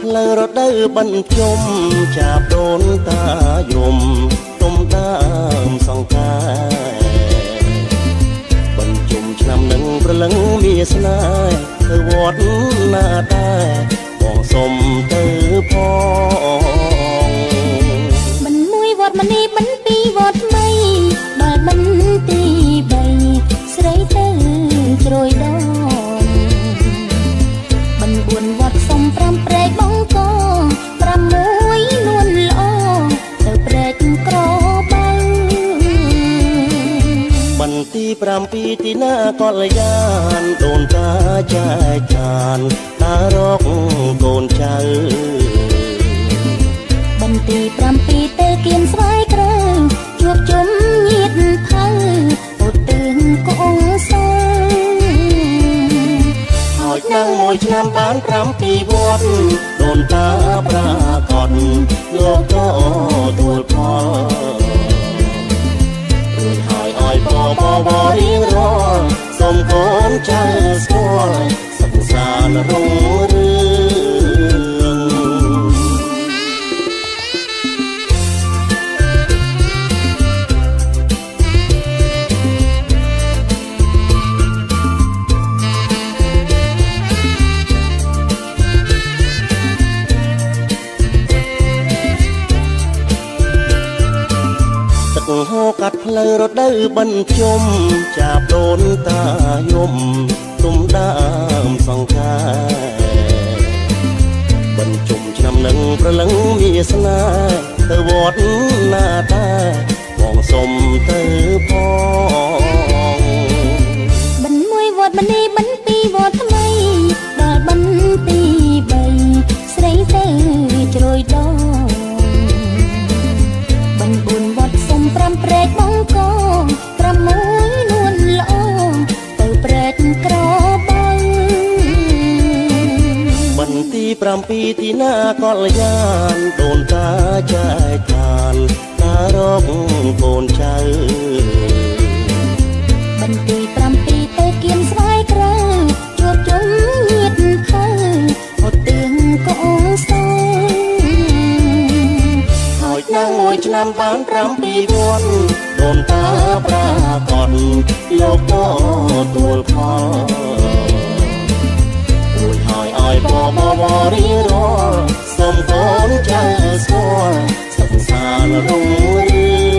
ផ្លូវរដូវបញ្ជុំចាប់ដូនតាយំទុំដើមសង្ការបញ្ជុំឆ្នាំនឹងប្រលឹងមានស្នេហ៍ទៅវត្តណាដែរបងសុំទៅផងមិនមួយវត្តមនីមិនពីរវត្តថ្មីដល់មិនទី3ស្រីទៅជ្រោយដងមិន4វត្តសុំ5ព្រែកបងកង6នួនល្អទៅព្រែកក្របើមិនទី7ទីណាកលយានដូនតាចែកឋានតារកកូនចៅបន្ទី7ទៅគៀនស្វាយក្រៅជួបជុំញាតថៅឧទ្ទិសកងសហើយនឹងមួយឆ្នាំបាន7វត្តដូនតាប្រាកដលោកក៏ទួលផលរួចហើយឲ្យបរៀងរាល់សូមកូនចៅស្គាល់សិក្សារុងរឿងហូរកាត់ផ្លូវរដូវបញ្ជុំចាប់ដូនតាយំទុំដើមសង្ការបញ្ជុំឆ្នាំនឹងប្រលឹងមានស្នេហ៍ទៅវត្តណាដែរបងសុំទៅផងមិនមួយវត្តមនីមិនពីរវត្តថ្មីដល់បន្ទី3ស្រីទៅជ្រោយដងមិន4វត្តសុំ5ព្រែកបងកង6នួនល្អទៅព្រែកក្របើបន្ទី7ទីណាកលយានដូនតាចែកឋានតារកកូនចៅបន្ទី7ទៅគៀនស្វាយក្រៅជួបជុំញាតថៅឧទ្ទិសកងសហើយនឹងមួយឆ្នាំបាន7វត្តដូនតាប្រាកដលោកក៏ទួលផលរួចហើយឲ្យបរៀងរាល់សូមកូនចៅស្គាល់សិក្សារុងរឿង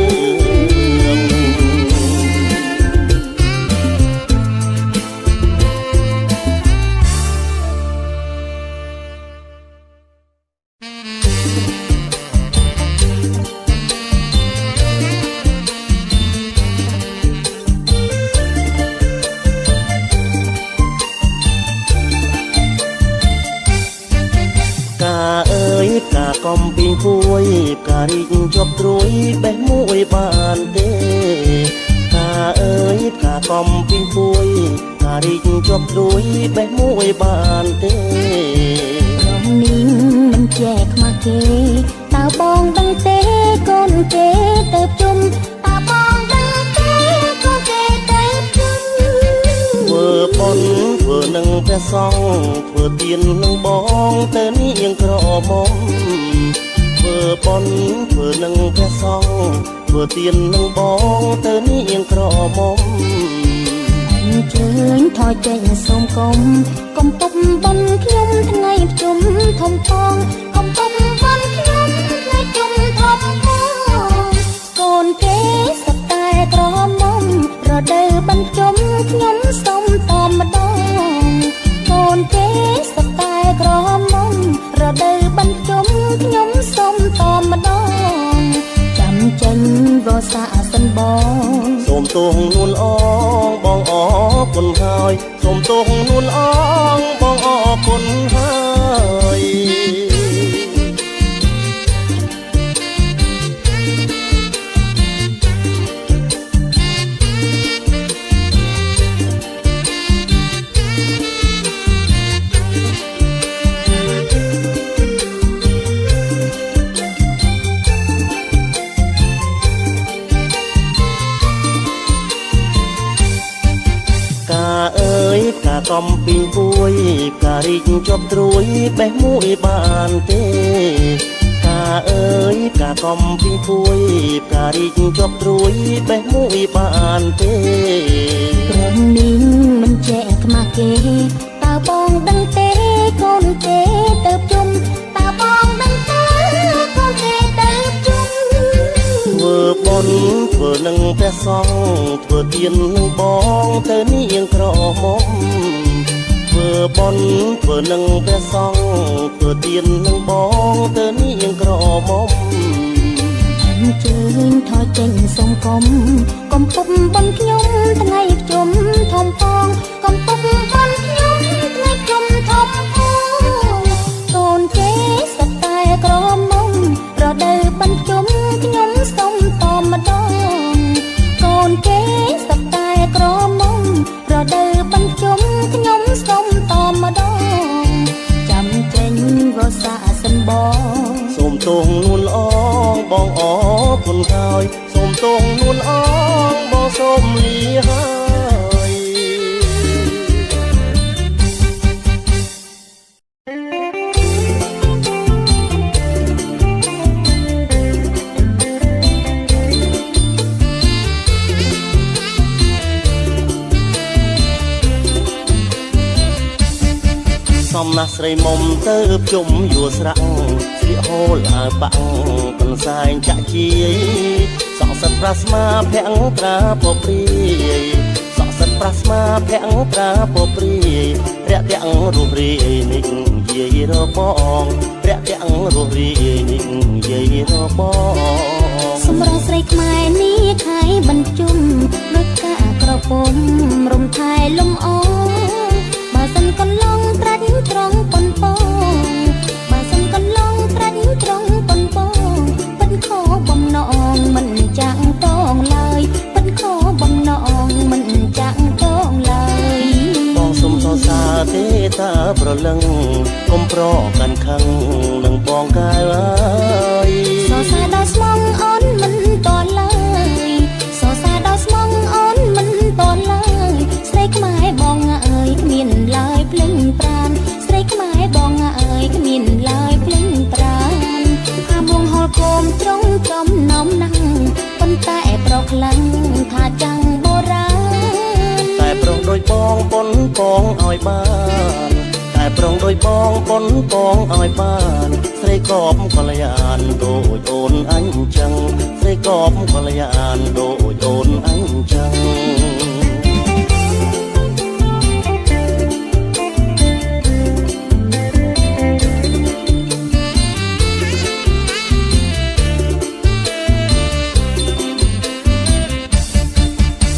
កាកំពីងពួយការីកជាប់ត្រួយបេះមួយបានទេកាអើយកាកំពីងពួយការីកជាប់ត្រួយបេះមួយបានទេរំនីងមិនចែកខ្មាស់គេតើបងដឹងទេកូនគេទៅជុំតើបងដឹងទេកូនគេទៅជុំធ្វើបុណ្យធ្វើនឹងព្រះសង្ឃធ្វើទាននឹងបងទៅនាងក្រមុំធ្វើបុណ្យធ្វើនឹងព្រះសង្ឃធ្វើទាននឹងបងទៅនាងក្រមុំអញ្ជើញថយចេញសូមកុំកុំពុកបុណ្យខ្ញុំថ្ងៃជុំធំផងកុំពុកបុណ្យខ្ញុំថ្ងៃជុំធំផងកូនគេសតែក្រមុំរដូវបញ្ជុំខ្ញុំសុំតម្ដងកូនគេសតែក្រមុំរដូវបញ្ជុំខ្ញុំសុំតម្ដងចាំចេញវស្សាសិនបងសូមទោសនួនអងបងអរគុណហើយសូមទោសនួនអងបងអរគុណហើយ កំពីងពួយផ្ការីកជាប់ត្រួយបេះមួយបានទេផ្កាអើយផ្កាកំពីងពួយផ្ការីកជាប់ត្រួយបេះមួយបានទេព្រមនេះមិនចែកខ្មាស់គេតើបងដឹងទេកូនទេទៅជុំតើបងដឹងទេកូនទេទៅជុំធ្វើបុណ្យធ្វើនឹងព្រះសង្ឃធ្វើទាននឹងបងទៅនាងក្រមុំធ្វើបុណ្យធ្វើនឹងព្រះសង្ឃធ្វើទាននឹងបងទៅនាងក្រមុំអញ្ជើញថយចេញសុំគុំកុំពុកបំខ្ញុំថ្ងៃជុំធំផងកុំពុកបំខ្ញុំថ្ងៃជុំធំផងកូនគេសុខតែក្រមុំរដូវបញ្ជុំខ្ញុំសុំតម្ដងកូនគេសុខតែក្រមុំរដូវបញ្ជុំខ្ញុំសុំតម្ដងចាំចេញវស្សាសិនបងសូមទងនួនអងបងអរគុណហើយសូមទងនួនអងបងសូមលាហើយសំណាស់ស្រីមុំទៅជុំយួរស្រាក់ស្លៀកហូលអាវបាំងកន្សែងចាក់ជាយសក់សិតប្រាស្មាភាំងត្រាពព្រាយសក់សិតប្រាស្មាភាំងត្រាពព្រាយរាក់ទាំងរូបរាយនេះយាយរបងរាក់ទាំងរូបរាយនេះយាយរបងសម្រាប់ស្រីខ្មែរនេះខែបញ្ជុំដូចកាក្រពុំរំថែលំអបើសិនកន្លងត្រាច់ត្រង់ប៉ុនពងបើសិនកន្លងត្រាច់ត្រង់ប៉ុនពងពិនខោបំណងមិនចាក់តងឡើយពិនខោបំណងមិនចាក់តងឡើយបងសុំសរសើរទេតើប្រលឹងកុំប្រកាន់ខឹងនឹងបងកែវអើយសរសើរដល់ស្មងអូនមិនតឡើយសរសើរដល់ស្មងអូនមិនតឡើយស្រីខ្មែរបងអើយគ្មានឡើយភ្លេងប្រានស្រីខ្មែរបងអើយគ្មានឡើយភ្លេងប្រានអាមួងហល់គោមត្រង់ចំណំណាំងប៉ុន្តែប្រខ្លាំងថាចាំងបុរាណតែប្រុងដូចបងប៉ុនពងឲ្យបានតែប្រុងដូចបងប៉ុនពងឲ្យបានស្រីកបកល្យានដូចអូនអញ្ចឹងស្រីកបកល្យានដូចអូនអញ្ចឹង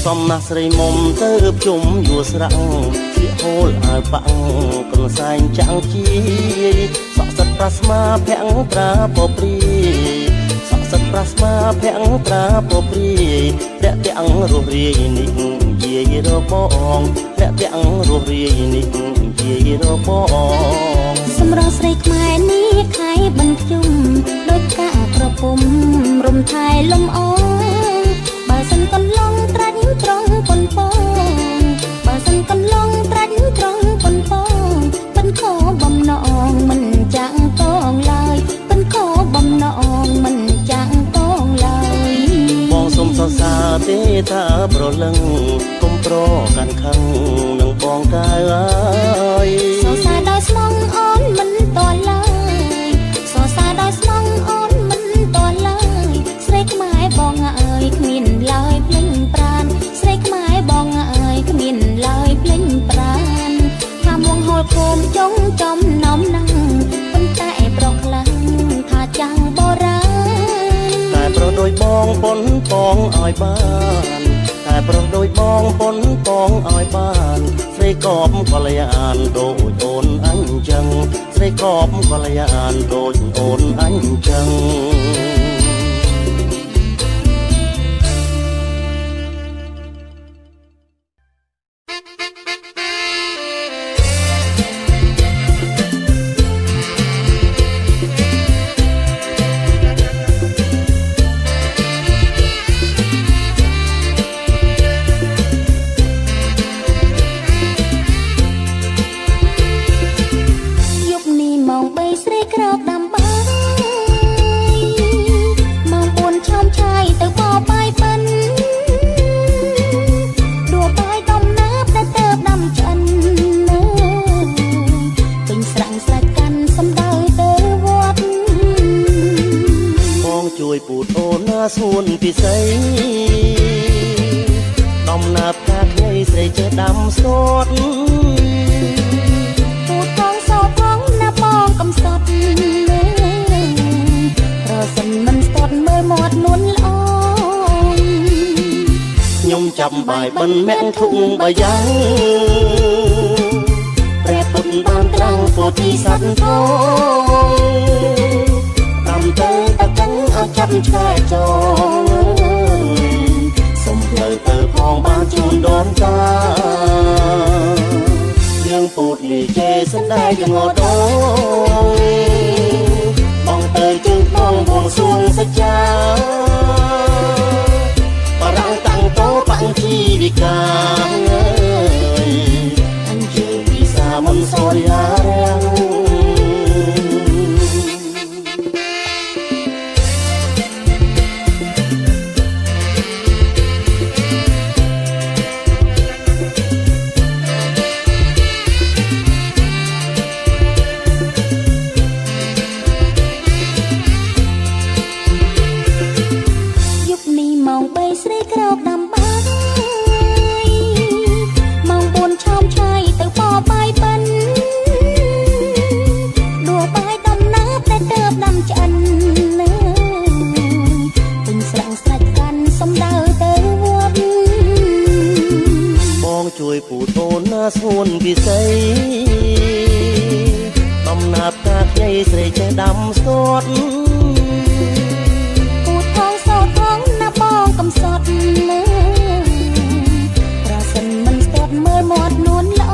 សំណាស់ស្រីមុំទៅជុំយួរស្រាក់ស្លៀកហូលអាវបាំងកន្សែងចាំងជាយសក់សិតប្រាស្មាភាំងត្រាពព្រាយសក់សិតប្រាស្មាភាំងត្រាពព្រាយរាក់ទាំងរស់រាយនេះយាយរបងរាក់ទាំងរស់រាយនេះយាយរបងសម្រាប់ស្រីខ្មែរនេះខែបញ្ជុំដូចកាក្រពុំរំថែលំអបើសិនកន្លងត្រាច់ត្រង់ប៉ុនពងបើសិនកន្លងត្រាច់ត្រង់ប៉ុនពងពិនខោបំណងមិនចាក់តងឡើយពិនខោបំណងមិនចាក់តងឡើយបងសុំសរសើរទេតើប្រលឹងកុំប្រកាន់ខឹងនឹងបងកែវអើយសរសើរដល់ស្មងអូនមិនតឡើយសរសើរដល់ស្មងអូនមិនតឡើយស្រីខ្មែរបងអើយគ្មានឡើយភ្លេងប្រានស្រីខ្មែរបងអើយគ្មានឡើយភ្លេងប្រានថាមួងហល់គោមចុងចំណំណាំងប៉ុន្តែប្រខ្លាំងថាចាំងបុរាណតែប្រុសដូចបងប៉ុនពងឲ្យបានតែប្រុសដូចបងប៉ុនពងឲ្យបានស្រីកបកល្យានដូចអូនអញ្ចឹងស្រីកបកល្យានដូចអូនអញ្ចឹង សួនពិសីដំណាប់កាខ្ញីស្រីចេះដាំស្ទាត់ពូថងសោថងណាបងកំសត់ប្រសិនមិនស្ទាត់មើលមាត់នួនល្អខ្ញុំចាប់បាយបិណ្ឌមាក់ធុងបាយ៉ាងព្រះពុទ្ធបានត្រាំងពោធិសត្វធំតាមទៅតកឹងឲ្យចាប់ឆ្កែចងសុំផ្លូវទៅផងបានជូនដូនតាយើងពូតលីជេសណ្ដែកងអដងបងទៅជើងផងបងសួងសច្ចាបារាំងតាំងតោបាំងជីវិកាអញ្ជើញពិសាមុនសរយារាំងជួយពូតូនណាសួនពិសីដំណាប់កាខ្ញីស្រីចេះដាំស្ទាត់ពូថងសោថងណាបងកំសត់ប្រសិនមិនស្ទាត់មើលមាត់នួនល្អ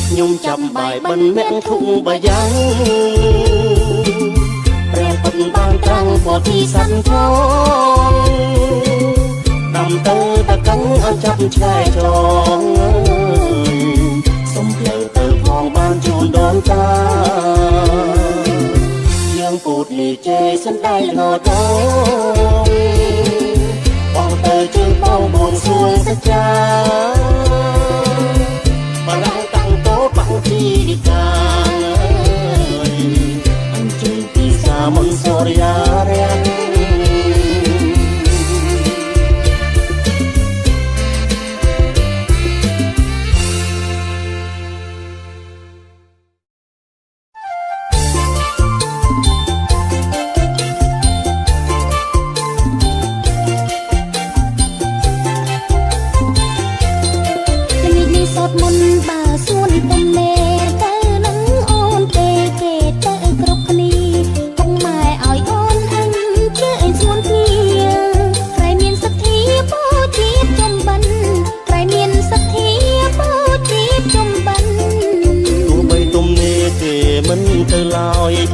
ខ្ញុំចាប់បាយបិណ្ឌមាក់ធុងបាយ៉ាងព្រះពុទ្ធបានត្រាំងពោធិសត្វធំដាំទៅតកឹងឲ្យចាប់ឆ្កែចងសុំផ្លូវទៅផងបានជូនដូនតាយើងពូតលីជេសណ្ដែកងអដងបងទៅជើងបងបួងសួងសច្ចាបារាំងតាំងតោបាំងជីវិកាអញ្ជើញពិសាមុនសរយារាំង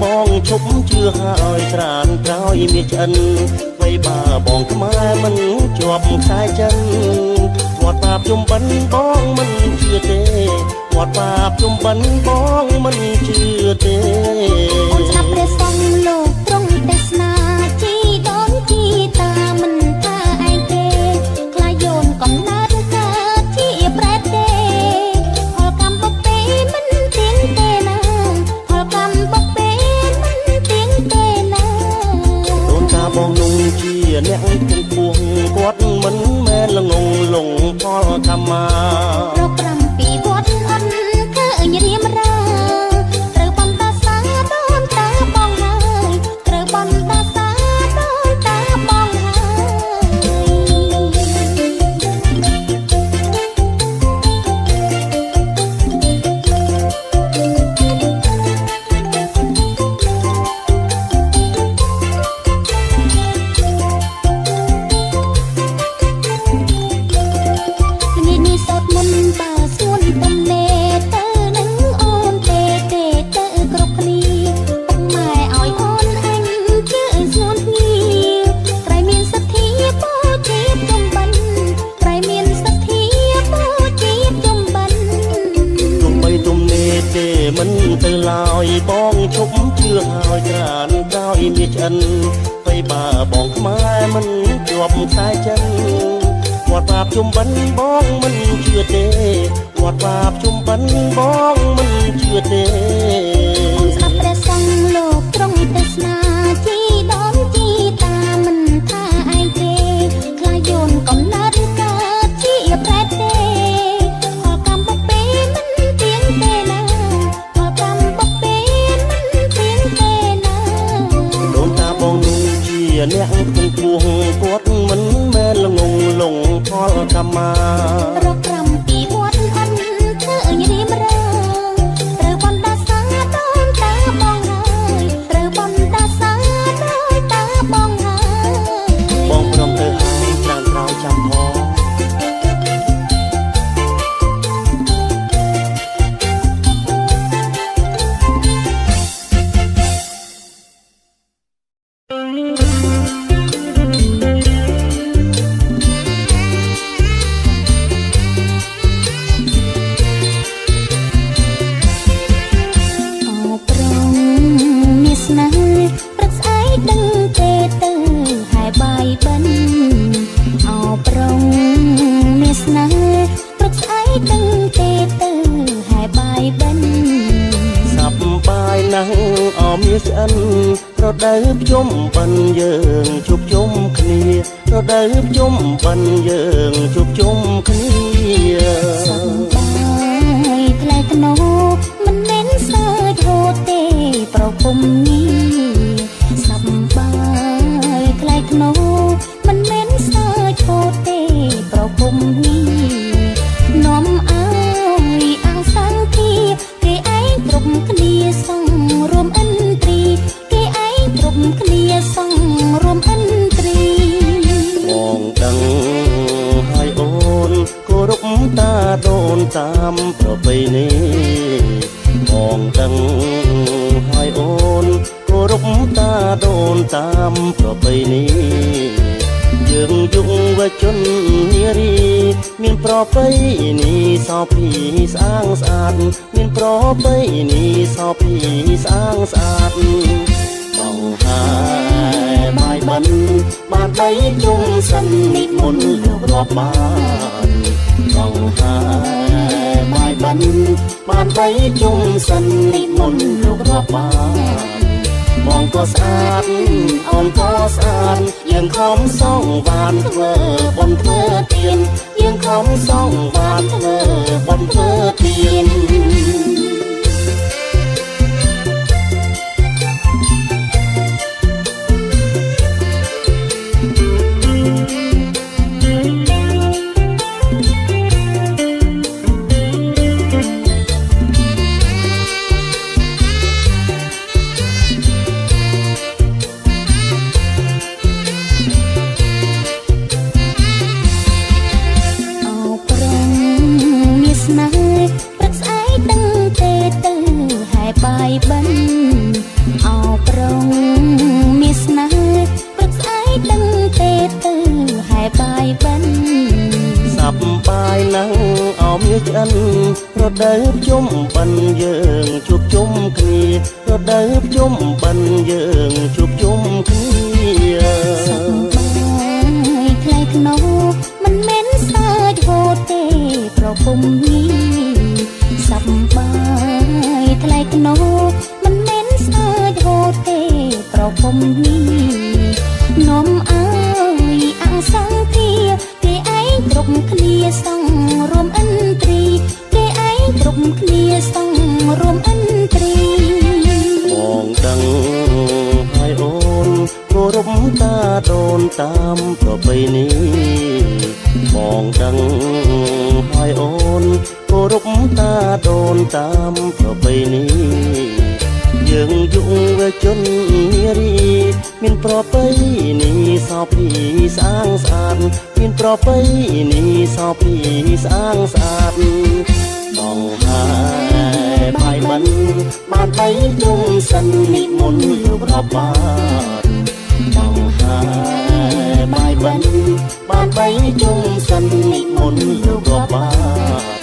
បងឈប់ជឿហើយត្រានក្រោយមានឆ្អិនវ័យបាបងខ្មែរមិនជាប់ខ្សែចិនវត្តបាបជុំបិណ្ឌបងមិនជឿទេវត្តបាបជុំបិណ្ឌបងមិនជឿទេអូនស្ដាប់ព្រះសង្ឃលោកទ្រង់ទេសនាជីដូនជីតាមិនថាឯងទេខ្លាយូនកំណើតកើតជាប្រែតទេផលកម្មបុព្វេមិនទៀងទេណាផលកម្មបុព្វេបងนุ่งជាអ្នកគង់ពួងគាត់មិនមែនល្ងងលងផលកម្មមារក7ពីវត្តអត់ឃើញរៀមរាត្រូវបំតាសាដូនតាបងហើយត្រូវបំតាសាដូនតាបងមិនទៅឡើយបងឈប់ជឿហើយត្រានក្រោយមានឆ្អិនវ័យបាបងខ្មែរមិនជាប់ខ្សែចិនវត្តបាបជុំបិណ្ឌបងមិនជឿទេវត្តបាបជុំបិណ្ឌបងមិនជឿទេស្ដាប់ព្រះសង្ឃលោកទ្រង់ទេសនាជីដូនជី ងគាត់មិនមែនល្ងងលងផលកម្មមា រកក្រំពីវត្តអន់ធ្វើរៀមរើត្រូវបណ្ដាសាដោយតាបងហើយត្រូវបណ្ដាសាដោយតាបងហើយ បងព្រមទៅហើយច្រើនក្រោយចាំផង រដូវភ្ជុំបិណ្ឌយើងជួបជុំគ្នារដូវភ្ជុំបិណ្ឌយើងជួបជុំគ្នាសប្បាយថ្លៃថ្នូរមិនមែនសើចហូរទេប្រពំនេះសប្បាយថ្លៃថ្នូរមិនមែនសើចហូរទេប្រពំនេះនាំឲ្យអាំងសាំងទីគេឯងគ្រប់គ្នាសងរួមអិនត្រីគ្នាសងរួមអិនត្រីបងដឹងហើយអូនគោរពតាដូនតាមប្រពៃណីបងដឹងហើយអូនគោរពតាដូនតាមប្រពៃណីយើងយុវជននារីមានប្រពៃណីសោភីស្អាងស្អាតមានប្រពៃណីសោភីស្អាងស្អាតបងហើយបាយបិណ្ឌបានបីជុំសិននិមន្តលោករាប់បានបងហើយបាយបិណ្ឌបានបីជុំសិននិមន្តលោករាប់បានបងក៏ស្អាតអូនក៏ស្អាតយើងខំសងបានធ្វើបុណ្យធ្វើទានយើងខំសងបានធ្វើបុណ្យធ្វើទាន បាយបិណ្ឌអោប្រងមានស្នេហ៍ព្រឹកស្អែកដឹងទេទៅហែបាយបិណ្ឌសប្បាយណាស់អោមានឆ្អិនរដូវភ្ជុំបិណ្ឌយើងជួបជុំគ្នារដូវភ្ជុំបិណ្ឌយើងជួបជុំគ្នាសប្បាយថ្លៃថ្នូរមិនមែនសើចហូរទេប្រពំនេះសប្បាយថ្លៃថ្នូរមិនមែនសើចហូរទេប្រពំនេះនាំឲ្យអាំងសាំងទីគេឯងគ្រប់គ្នាសងរួមអិនត្រីគេឯងគ្រប់គ្នាសងរួមអិនត្រីបងដឹងហើយអូនគោរពតាដូនតាមប្រពៃណីបងដឹងហើយអូនគោរពតាដូនតាមប្រពៃណីយើងយុវជននារីមានប្រពៃណីសោភីស្អាងស្អាតមានប្រពៃណីសោភីស្អាងស្អាតបងហើយបាយបិណ្ឌបានបីជុំសិននិមន្តលោករាប់បានបងហើយបាយបិណ្ឌបានបីជុំសិននិមន្តលោករាប់បាន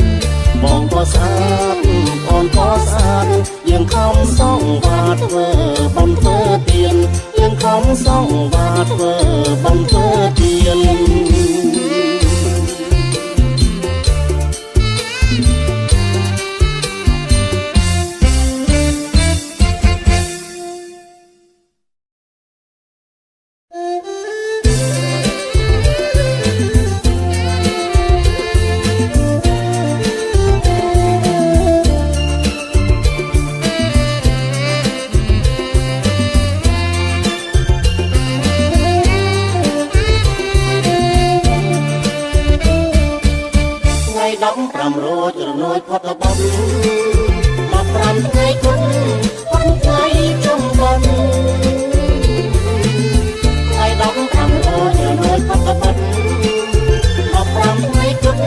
បងក៏ស្អាតអូនក៏ស្អាតយើងខំសងបាទធ្វើបុណ្យធ្វើទានយើងខំសងបាទធ្វើបុណ្យធ្វើទាន អ យផុតបន់មក5ថ្ងៃគុណប៉ុនថ្ងៃចុងបន់ថ្ងៃ15អូនរួយផុតបន់មក5ថ្ងៃគុណ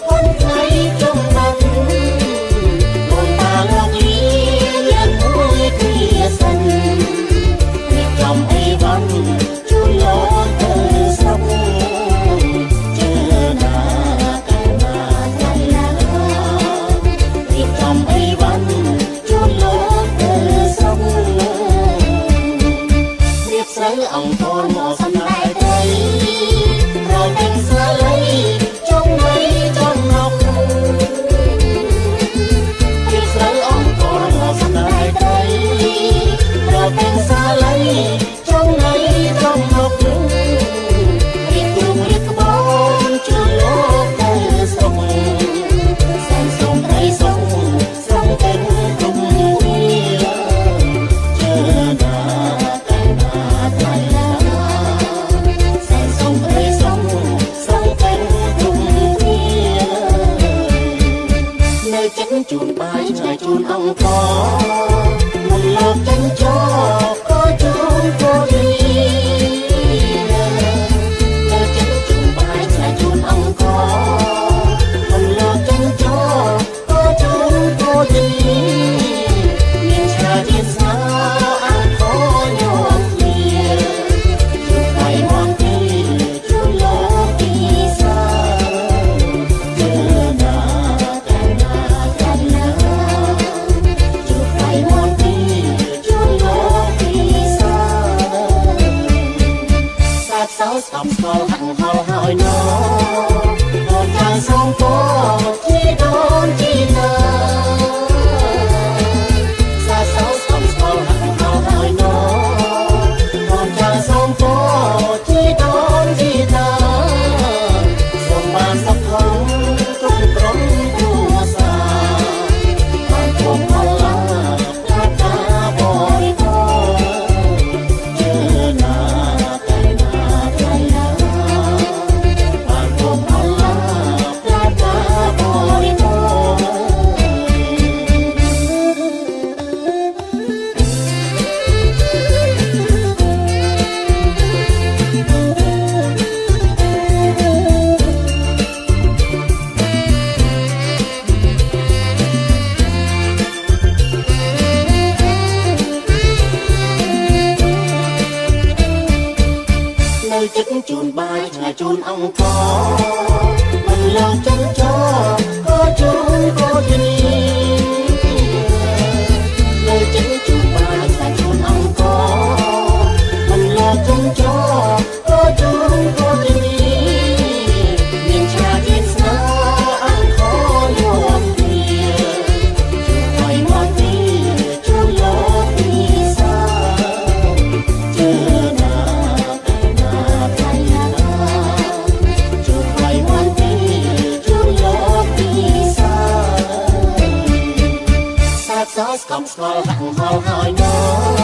ប៉ុនថ្ងៃចុងបន់អូនតាលោកអីយ៉ាងមួយគ្នាសិនរៀបចំអីវ៉ាន់ជួយលោកទៅស្រុកអង្គរមកសំដែងទៅរកទាំងសាលីចុងនៃចំណុកពីស្រូវអង្គរមកសំដែងទៅរកទាំងសាលីចុងនៃចំណុករៀបជុំរៀបក្បូនជួយលោកទៅស្រុកសែនសុំអីសុំស្រង់ទាំងគុំជើណាជូនបាយឆ្ងាយជូនអង្គមុនលោកចិញ្ចោក៏ជូនក៏ទីលោកចិញ្ចជូនបាយឆ្ងាយជូនអង្គមុនលោកចិញ្ចោក៏ជូនក៏ទីមានឆ្ងាយជាស្នាអង្គញោមគ្នាជួបថ្ងៃមកទីជួបលោកទីសាสาวสามสาวหันหอหอยน้องโดนใจสองตัวที่โดนที่เธอสาวสาวสามสาวหันหอหอยน้องโดนใจสองตัวที่โดนที่เธอส่งมาสักครั้งตรงตรงตัวสาผ่านพวงมาลาพระตาบริโภคเจอหน้าចិត្តជូនបាយឆ្ងាយជូនអង្គមិនលោកចិញ្ចោក៏ជូនក៏ទីលើចិត្តជូនបាយឆ្ងាយជូនអង្គមិនលោកចិញ្ចោក៏ជូនក៏ទីមានឆ្ងាយជាស្នាអង្គយមទីជួយឲ្យមកទីជួយលោកទីសាជើสาวสกำสกอลหักหอหอยน้อง